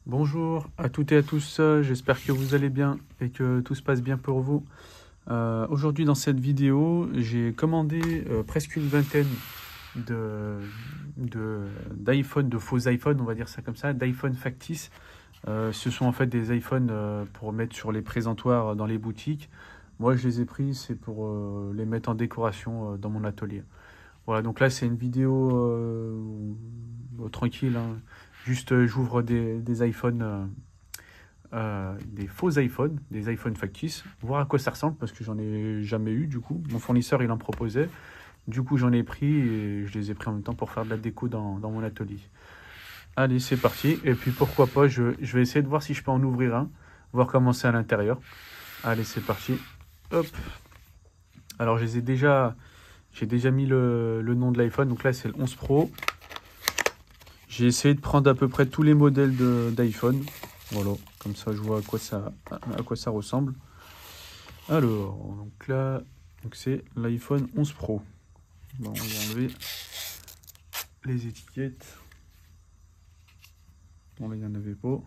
Bonjour à toutes et à tous, j'espère que vous allez bien et que tout se passe bien pour vous. Aujourd'hui dans cette vidéo, j'ai commandé presque une vingtaine de, d'iPhone, de faux iPhone, on va dire ça comme ça, d'iPhone factice. Ce sont en fait des iPhones pour mettre sur les présentoirs dans les boutiques. Moi je les ai pris, c'est pour les mettre en décoration dans mon atelier. Voilà, donc là c'est une vidéo tranquille, hein. Juste j'ouvre des iPhones, des faux iPhones, des iPhones factices, voir à quoi ça ressemble parce que j'en ai jamais eu du coup. Mon fournisseur il en proposait, du coup j'en ai pris et je les ai pris en même temps pour faire de la déco dans mon atelier. Allez, c'est parti. Et puis pourquoi pas, je vais essayer de voir si je peux en ouvrir un, voir comment c'est à l'intérieur. Allez, c'est parti. Hop. Alors j'ai déjà mis le nom de l'iPhone, donc là c'est le 11 Pro. J'ai essayé de prendre à peu près tous les modèles d'iPhone. Voilà, comme ça je vois à quoi ça ressemble. Alors, donc là, c'est l'iPhone 11 Pro. Bon, on va enlever les étiquettes. Bon, là, il n'y en avait pas.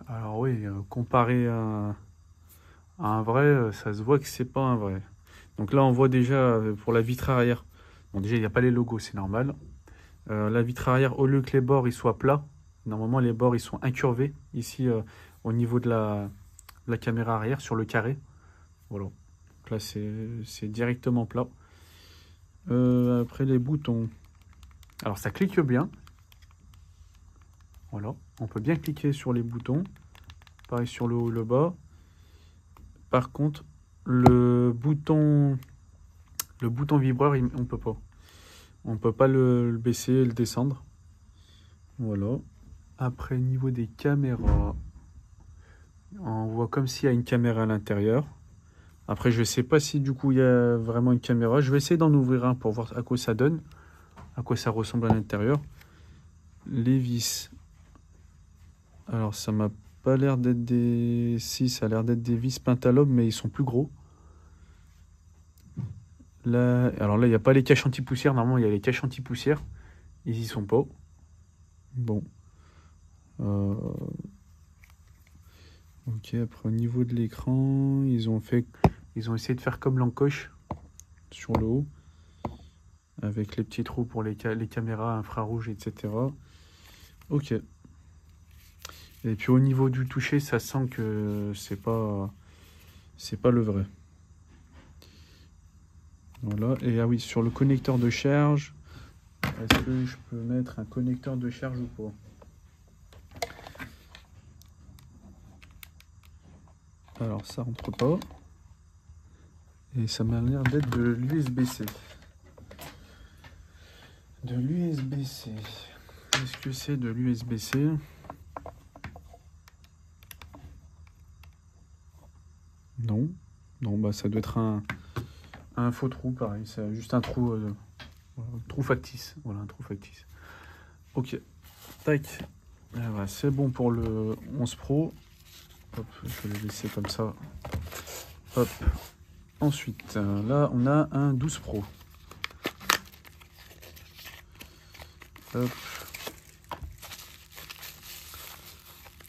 Alors oui, comparé à un vrai, ça se voit que c'est pas un vrai. Donc là, on voit déjà pour la vitre arrière. Bon, déjà, il n'y a pas les logos, c'est normal. La vitre arrière, au lieu que les bords ils soient plats, normalement les bords ils sont incurvés ici au niveau de la caméra arrière sur le carré. Voilà. Donc là c'est directement plat. Après les boutons. Alors ça clique bien. Voilà. On peut bien cliquer sur les boutons. Pareil sur le haut et le bas. Par contre, le bouton vibreur, on peut pas. On peut pas le baisser et le descendre. Voilà. Après, niveau des caméras, on voit comme s'il y a une caméra à l'intérieur. Après, je sais pas si du coup il y a vraiment une caméra. Je vais essayer d'en ouvrir un pour voir à quoi ça donne, à quoi ça ressemble à l'intérieur. Les vis. Alors, ça m'a pas l'air d'être des... Si, ça a l'air d'être des vis Pentalobe, mais ils sont plus gros. Là, alors là, il n'y a pas les caches anti-poussière. Normalement, il y a les caches anti-poussière. Ils y sont pas. Bon. Euh, Ok, après au niveau de l'écran, ils ont essayé de faire comme l'encoche sur le haut, avec les petits trous pour les caméras infrarouges, etc. Ok. Et puis au niveau du toucher, ça sent que c'est pas le vrai. Voilà. Et ah oui, sur le connecteur de charge, est-ce que je peux mettre un connecteur de charge ou pas? Alors ça rentre pas. Et ça m'a l'air d'être de l'USB-C. De l'USB-C. Est-ce que c'est de l'USB-C? Non. Non, bah ça doit être un faux trou, pareil. C'est juste un trou, voilà, trou factice. Voilà, un trou factice. Ok. Tac. Voilà, c'est bon pour le 11 Pro. Hop, je vais le laisser comme ça. Hop. Ensuite, là, on a un 12 Pro. Hop.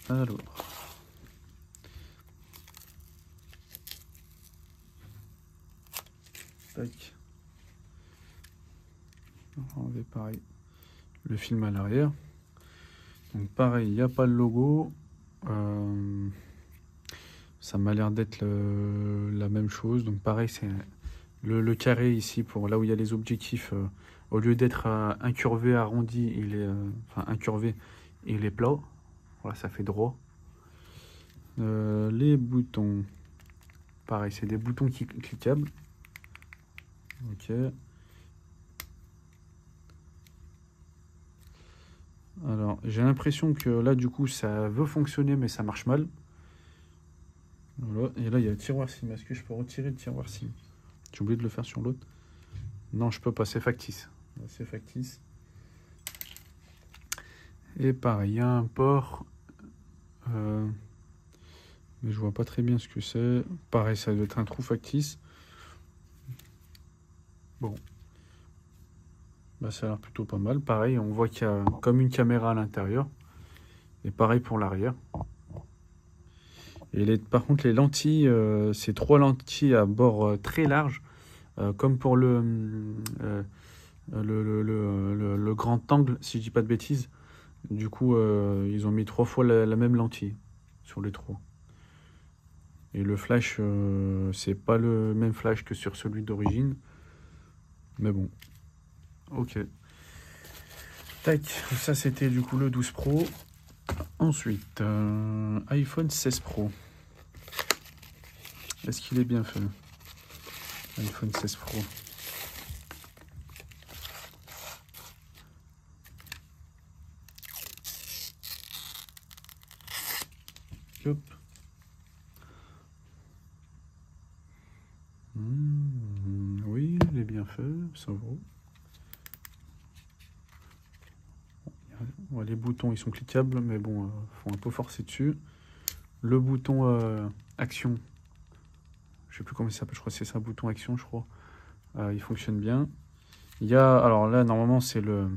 Alors. Tac. On va enlever pareil le film à l'arrière. Donc pareil, il n'y a pas le logo. Ça m'a l'air d'être la même chose. Donc pareil, c'est le carré ici pour là où il y a les objectifs. Au lieu d'être incurvé, arrondi, enfin incurvé, il est plat. Voilà, ça fait droit. Les boutons, pareil, c'est des boutons cliquables. Ok. Alors, j'ai l'impression que là, du coup, ça veut fonctionner, mais ça marche mal. Voilà. Et là, il y a le tiroir SIM. Est-ce que je peux retirer le tiroir SIM? J'ai oublié de le faire sur l'autre. Non, je peux pas, c'est factice. C'est factice. Et pareil, il y a un port. Mais je vois pas très bien ce que c'est. Pareil, ça doit être un trou factice. Bon. Bah, ça a l'air plutôt pas mal. Pareil, on voit qu'il y a comme une caméra à l'intérieur. Et pareil pour l'arrière. Et par contre, les lentilles, c'est 3 lentilles à bord très large, comme pour le grand angle, si je dis pas de bêtises. Du coup, ils ont mis 3 fois la même lentille sur les 3. Et le flash, c'est pas le même flash que sur celui d'origine. Mais bon, ok. Tac, ça c'était du coup le 12 Pro. Ensuite, iPhone 16 Pro. Est-ce qu'il est bien fait? iPhone 16 Pro. Hop. Oui, il est bien fait, ça vaut. Ouais, les boutons, ils sont cliquables, mais bon, faut un peu forcer dessus. Le bouton action, je sais plus comment il s'appelle, je crois que c'est ça, bouton action, je crois. Il fonctionne bien. Il y a, alors là, normalement, c'est le...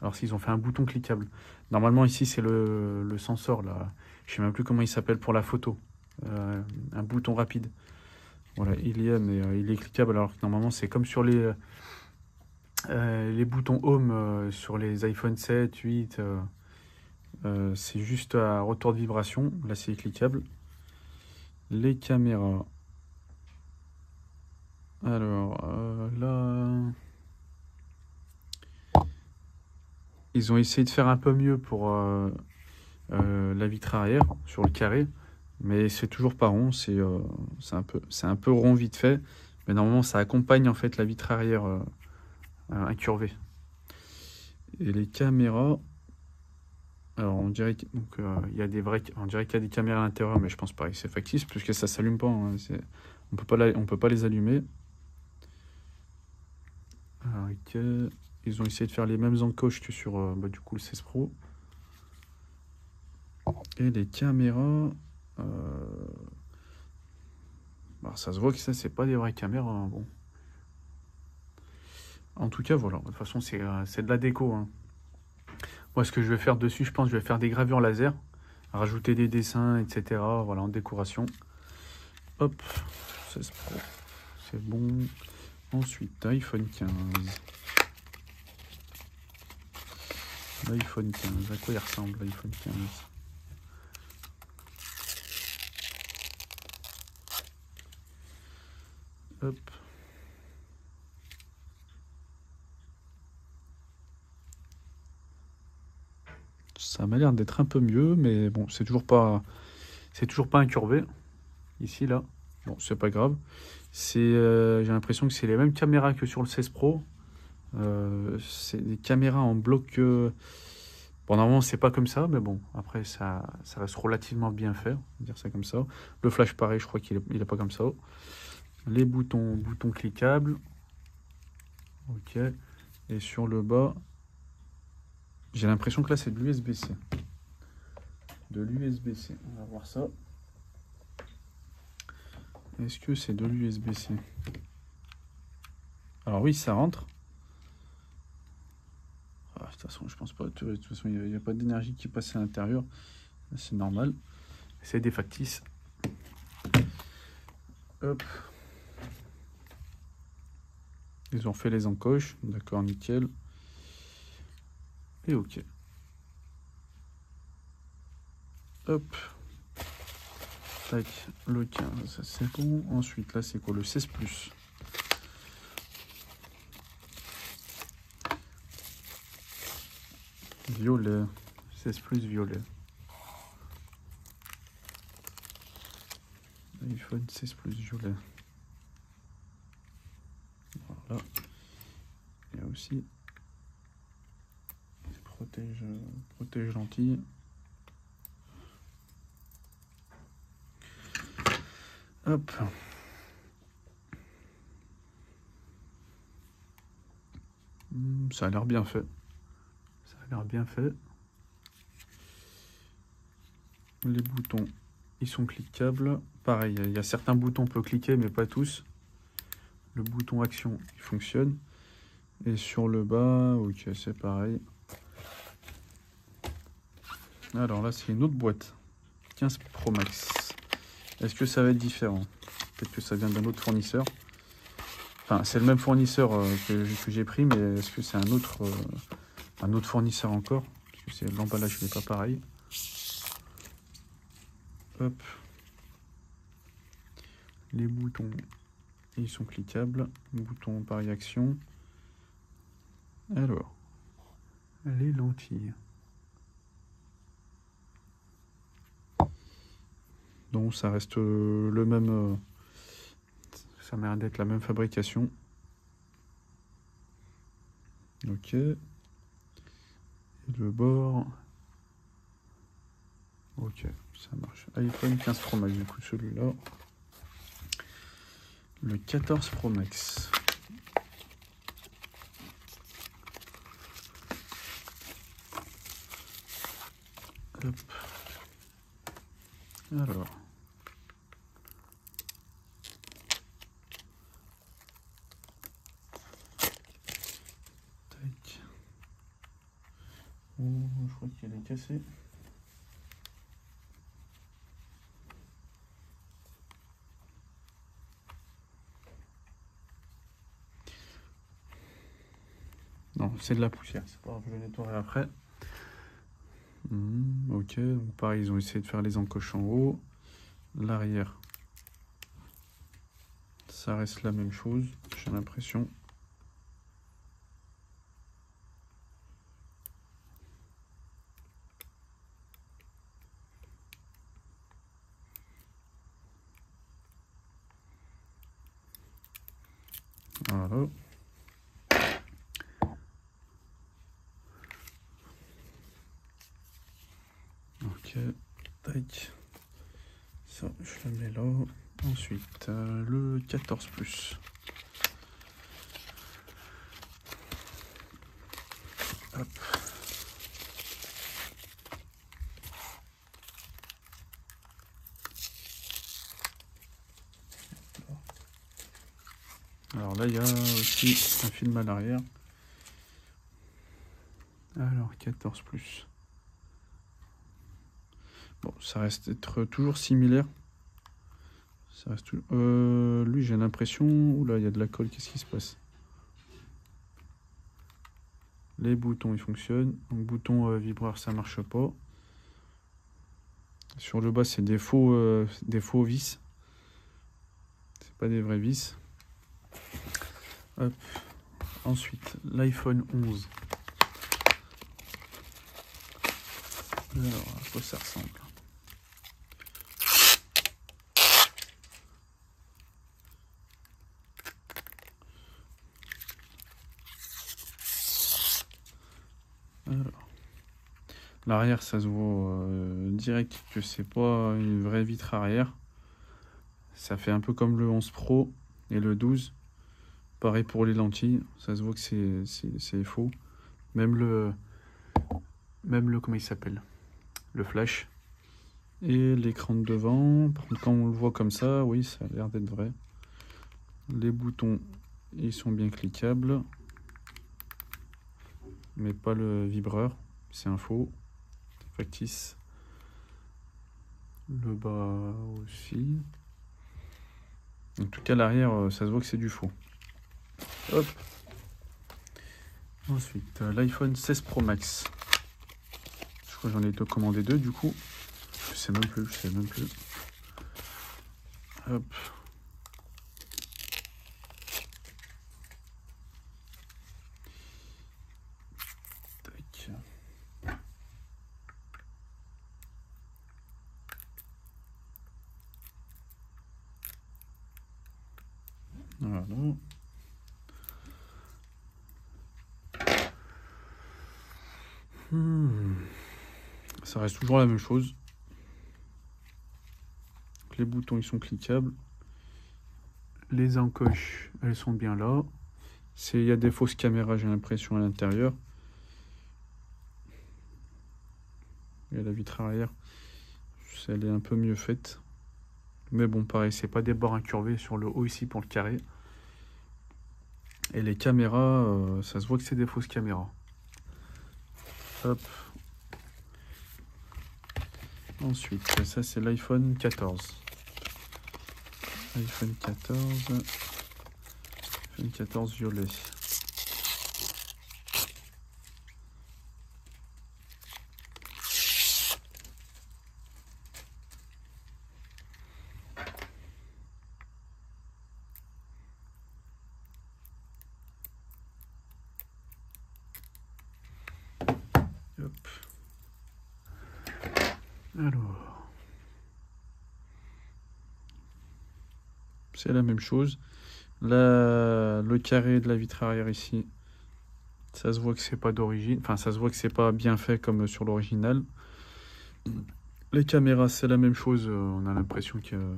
Alors s'ils ont fait un bouton cliquable. Normalement, ici, c'est le sensor, là. Je sais même plus comment il s'appelle pour la photo. Un bouton rapide. Voilà, il y a, mais il est cliquable, alors que normalement, c'est comme sur les boutons Home sur les iPhone 7, 8. C'est juste à retour de vibration. Là, c'est cliquable. Les caméras. Alors, là... Ils ont essayé de faire un peu mieux pour la vitre arrière, sur le carré. Mais c'est toujours pas rond. C'est un peu rond vite fait. Mais normalement, ça accompagne en fait la vitre arrière incurvée. Et les caméras... Alors, on dirait qu'il y a on dirait qu'il y a des caméras à l'intérieur, mais je pense pas que c'est factice, puisque ça s'allume pas. Hein, on peut pas les allumer. Alors, ils ont essayé de faire les mêmes encoches que sur du coup le 16 Pro. Et les caméras, bah, ça se voit que ça c'est pas des vraies caméras. Hein, bon. En tout cas, voilà. De toute façon, c'est de la déco. Hein. Moi, ce que je vais faire dessus, je pense, je vais faire des gravures laser, rajouter des dessins, etc. Voilà, en décoration. Hop, 16 Pro, c'est bon. Ensuite, iPhone 15. L'iPhone 15, à quoi il ressemble l'iPhone 15? Hop. Ça m'a l'air d'être un peu mieux, mais bon, c'est toujours pas incurvé. Ici, là. Bon, c'est pas grave. J'ai l'impression que c'est les mêmes caméras que sur le 16 Pro. C'est des caméras en bloc. Bon, normalement, c'est pas comme ça, mais bon, après, ça reste relativement bien fait, on va dire ça comme ça. Le flash, pareil, je crois qu'il est pas comme ça. Les boutons cliquables. Ok. Et sur le bas, j'ai l'impression que là, c'est de l'USB-C. De l'USB-C. On va voir ça. Est-ce que c'est de l'USB-C? Alors oui, ça rentre. Ah, de toute façon, je pense pas. De toute façon, il n'y a pas d'énergie qui passe à l'intérieur. C'est normal. C'est des factices. Hop. Ils ont fait les encoches. D'accord, nickel. Et ok. Hop. Tac, le 15, ça c'est bon. Ensuite, là, c'est quoi? Le 16 Plus. Violet. 16 Plus violet. iPhone 16 Plus violet. Voilà. Il y a aussi protège lentille. Hop. Ça a l'air bien fait. Ça a l'air bien fait. Les boutons, ils sont cliquables. Pareil, il y a certains boutons on peut cliquer, mais pas tous. Le bouton action, il fonctionne. Et sur le bas, ok, c'est pareil. Alors là, c'est une autre boîte. 15 Pro Max. Est-ce que ça va être différent? Peut-être que ça vient d'un autre fournisseur. Enfin, c'est le même fournisseur que j'ai pris, mais est-ce que c'est un autre fournisseur encore? Parce que l'emballage n'est pas pareil. Hop. Les boutons, ils sont cliquables. Bouton par réaction. Alors, les lentilles. Donc ça reste le même, ça m'a l'air d'être la même fabrication. Ok. Et le bord. Ok, ça marche. iPhone 15 Pro Max, du coup celui-là. Le 14 Pro Max. Hop. Alors. Tac. Oh, je crois qu'il est cassé. Non, c'est de la poussière, c'est pas grave, je le nettoierai après. Ok, donc pareil, ils ont essayé de faire les encoches en haut. L'arrière, ça reste la même chose, j'ai l'impression. Voilà. Ok, tac. Ça, je le mets là. Ensuite, le 14 Plus. Hop. Alors là, il y a aussi un film à l'arrière. Alors, 14 Plus. Bon, ça reste être toujours similaire. Ça reste lui, j'ai l'impression... Oula, il y a de la colle, qu'est-ce qui se passe? Les boutons, ils fonctionnent. Donc, bouton vibreur, ça marche pas. Sur le bas, c'est des faux vis. C'est pas des vrais vis. Hop. Ensuite, l'iPhone 11. Alors, à quoi ça ressemble? Alors, l'arrière, ça se voit direct que c'est pas une vraie vitre arrière. Ça fait un peu comme le 11 Pro et le 12. Pareil pour les lentilles, ça se voit que c'est faux. Même le comment il s'appelle? Le flash. Et l'écran de devant, par contre, quand on le voit comme ça, oui, ça a l'air d'être vrai. Les boutons, ils sont bien cliquables. Mais pas le vibreur, c'est un faux. Factice. Le bas aussi. En tout cas, l'arrière, ça se voit que c'est du faux. Hop. Ensuite, l'iPhone 16 Pro Max. Je crois que j'en ai commandé deux du coup. Je sais même plus. Hop. Tac. Voilà. Ça reste toujours la même chose. Les boutons, ils sont cliquables. Les encoches, elles sont bien là. Il y a des fausses caméras, j'ai l'impression, à l'intérieur. Et la vitre arrière, elle est un peu mieux faite. Mais bon, pareil, c'est pas des bords incurvés sur le haut ici pour le carré. Et les caméras, ça se voit que c'est des fausses caméras. Hop. Ensuite, ça c'est l'iPhone 14. iPhone 14 violet. Hop. Alors, c'est la même chose. Là, le carré de la vitre arrière ici, ça se voit que c'est pas d'origine. Enfin, ça se voit que c'est pas bien fait comme sur l'original. Les caméras, c'est la même chose. On a l'impression que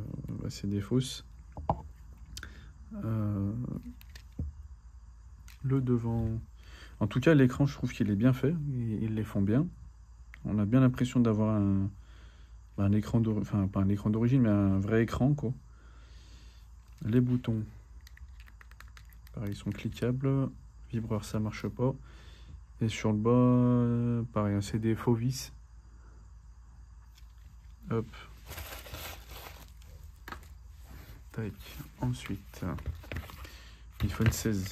c'est des fausses. Le devant. En tout cas, l'écran, je trouve qu'il est bien fait. Ils les font bien. On a bien l'impression d'avoir un écran d'origine. Enfin, pas un écran d'origine, mais un vrai écran, quoi. Les boutons, pareil, ils sont cliquables. Vibreur, ça marche pas. Et sur le bas, pareil, c'est des faux vis. Hop. Tac. Ensuite, iPhone 16.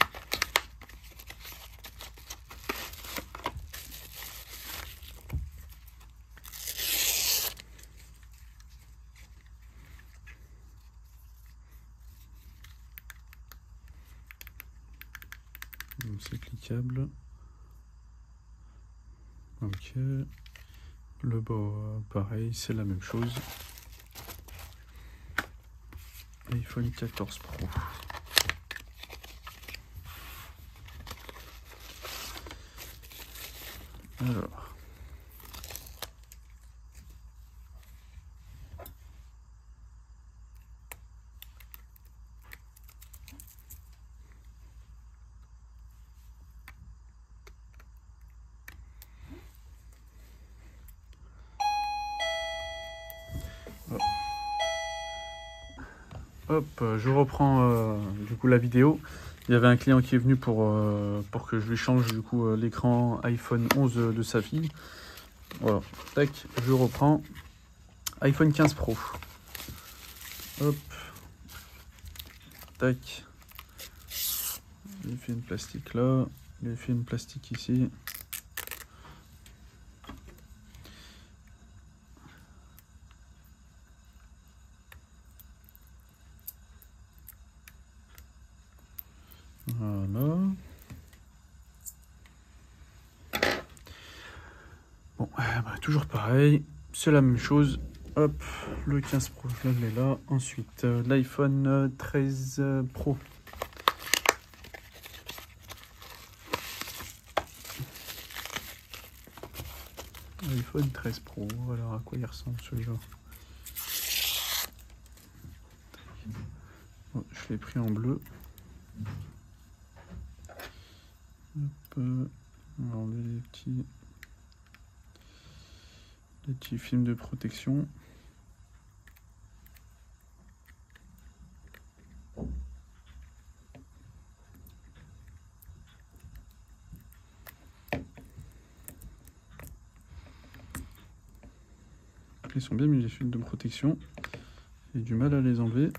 C'est cliquable. Ok. Le bas, pareil, c'est la même chose. iPhone 14 Pro. Alors. Hop, je reprends du coup la vidéo. Il y avait un client qui est venu pour que je lui change du coup l'écran iPhone 11 de sa fille. Voilà, tac, je reprends. iPhone 15 Pro. Hop, tac. Les films plastique là, les films plastique ici. Voilà. Bon, toujours pareil, c'est la même chose. Hop, le 15 Pro, je le mets là. Ensuite, l'iPhone 13 Pro. iPhone 13 Pro, alors à quoi il ressemble celui-là? Oh, je l'ai pris en bleu. Hop, on va enlever les petits films de protection. Ils sont bien mis les films de protection. J'ai du mal à les enlever.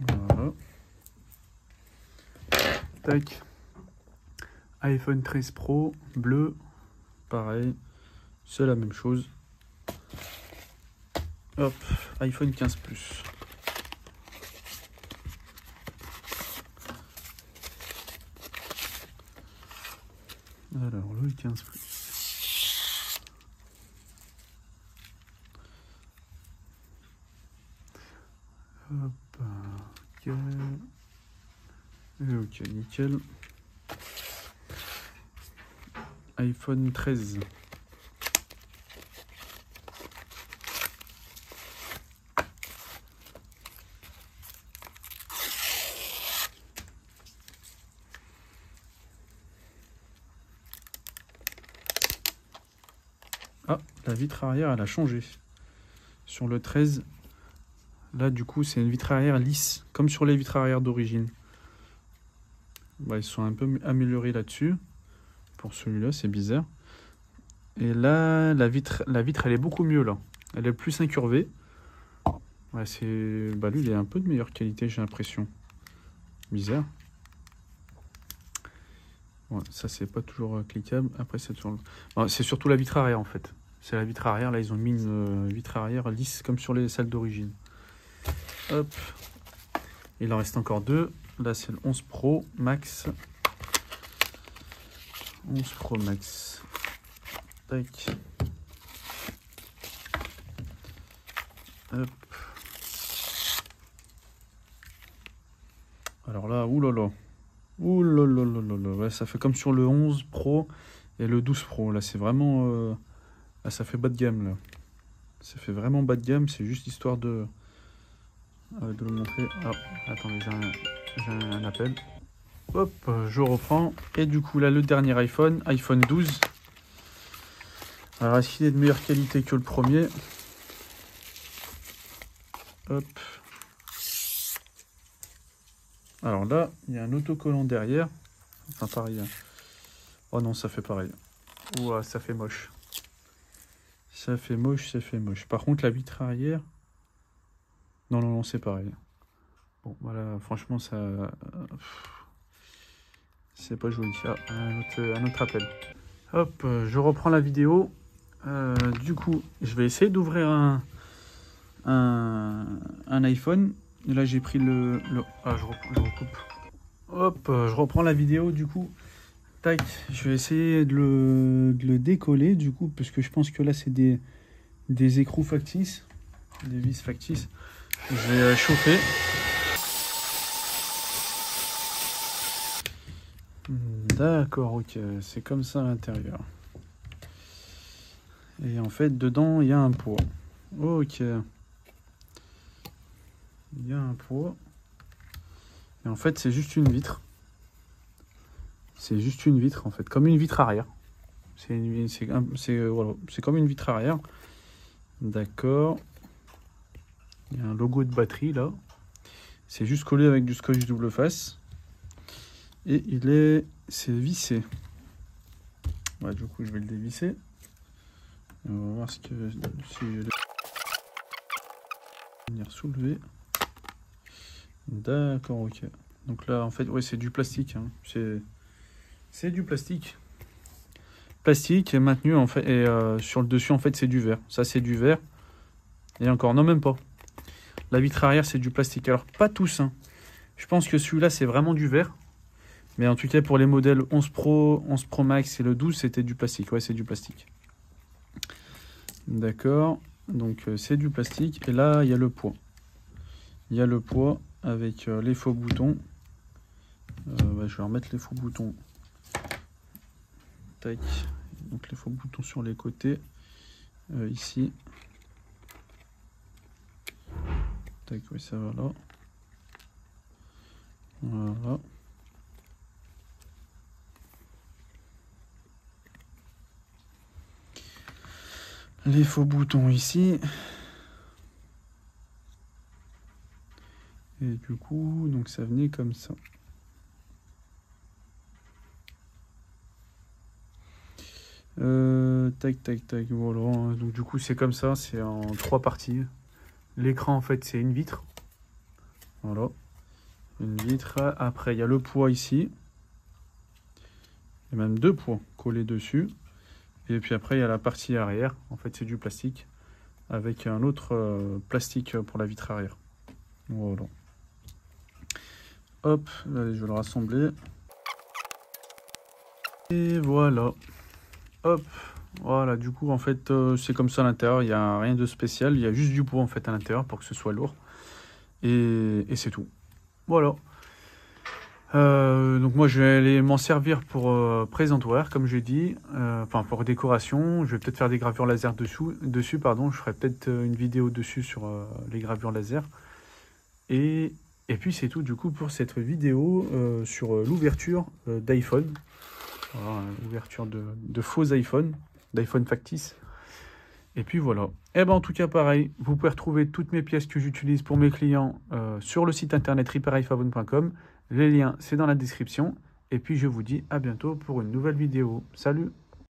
Voilà. Tac. iPhone 13 Pro, bleu. Pareil. C'est la même chose. Hop. iPhone 15 Plus. Alors, le 15 Plus. Hop. Ok. Et ok, nickel. iPhone 13. la vitre arrière, elle a changé. Sur le 13, là, du coup, c'est une vitre arrière lisse, comme sur les vitres arrière d'origine. Bah, ils sont un peu améliorés là-dessus. Pour celui-là, c'est bizarre. Et là, la vitre, elle est beaucoup mieux, là. Elle est plus incurvée. Ouais, bah, lui, il est un peu de meilleure qualité, j'ai l'impression. Bizarre. Ouais, ça, c'est pas toujours cliquable. Après, c'est toujours... Bon, c'est surtout la vitre arrière, en fait. C'est la vitre arrière. Là, ils ont mis une vitre arrière lisse, comme sur les salles d'origine. Hop. Il en reste encore deux. Là, c'est le 11 Pro Max. 11 Pro Max. Tac. Hop. Alors là, oulala. Oulala. Ouais, ça fait comme sur le 11 Pro et le 12 Pro. Là, c'est vraiment... Là, ça fait bas de gamme, là. Ça fait vraiment bas de gamme. C'est juste histoire de le montrer. Ah, attendez, j'ai un appel. Hop, je reprends. Et du coup, là, le dernier iPhone 12. Alors, est-ce qu'il est de meilleure qualité que le premier? Hop. Alors là, il y a un autocollant derrière. Enfin, pareil. Oh non, ça fait pareil. Ouah, ça fait moche. Ça fait moche. Par contre, la vitre arrière... Non, c'est pareil. Bon, voilà, franchement, ça... C'est pas joli. Ah, un autre appel. Hop, je reprends la vidéo. Du coup, je vais essayer d'ouvrir un iPhone. Et là, j'ai pris Ah, je recoupe. Hop, je reprends la vidéo, du coup. Tac, je vais essayer de le décoller, du coup, parce que je pense que là, c'est des écrous factices. Des vis factices. Je vais chauffer. D'accord, ok, c'est comme ça à l'intérieur. Et en fait, dedans, il y a un poids. Ok. Il y a un poids. Et en fait, c'est juste une vitre. C'est juste une vitre, en fait, comme une vitre arrière. Voilà, c'est comme une vitre arrière. D'accord. Il y a un logo de batterie, là. C'est juste collé avec du scotch double face. Et c'est vissé. Ouais, du coup, je vais le dévisser. On va voir si je vais venir soulever. D'accord, ok. Donc là, en fait, ouais, c'est du plastique. Hein. C'est du plastique. Plastique est maintenu, en fait, et sur le dessus, en fait, c'est du verre. Ça, c'est du verre. Et encore, non, même pas. La vitre arrière, c'est du plastique. Alors, pas tous. Hein. Je pense que celui-là, c'est vraiment du verre. Mais en tout cas, pour les modèles 11 Pro Max et le 12, c'était du plastique. Ouais, c'est du plastique. D'accord. Donc, c'est du plastique. Et là, il y a le poids. Il y a le poids avec les faux boutons. Je vais remettre les faux boutons. Tac. Donc, les faux boutons sur les côtés. Ici. Tac, oui, ça va là. Voilà. Les faux boutons ici. Et du coup, donc ça venait comme ça. Tac, voilà. Donc du coup, c'est comme ça, c'est en 3 parties. L'écran, en fait, c'est une vitre. Voilà. Une vitre. Après, il y a le poids ici. Il y a même 2 poids collés dessus. Et puis après, il y a la partie arrière. En fait, c'est du plastique. Avec un autre plastique pour la vitre arrière. Voilà. Hop, allez, je vais le rassembler. Et voilà. Hop, voilà, du coup, en fait, c'est comme ça à l'intérieur. Il n'y a rien de spécial. Il y a juste du poids, en fait, à l'intérieur pour que ce soit lourd. Et c'est tout. Voilà. Donc moi, je vais aller m'en servir pour présentoir, comme j'ai dit. Enfin, pour décoration. Je vais peut-être faire des gravures laser dessus, pardon. Je ferai peut-être une vidéo dessus sur les gravures laser. Et puis, c'est tout, du coup, pour cette vidéo sur l'ouverture d'iPhone. Voilà, ouverture de faux iPhone, d'iPhone factice. Et puis voilà. Et ben en tout cas, pareil, vous pouvez retrouver toutes mes pièces que j'utilise pour mes clients sur le site internet repaireiphone.com. Les liens, c'est dans la description. Et puis je vous dis à bientôt pour une nouvelle vidéo. Salut!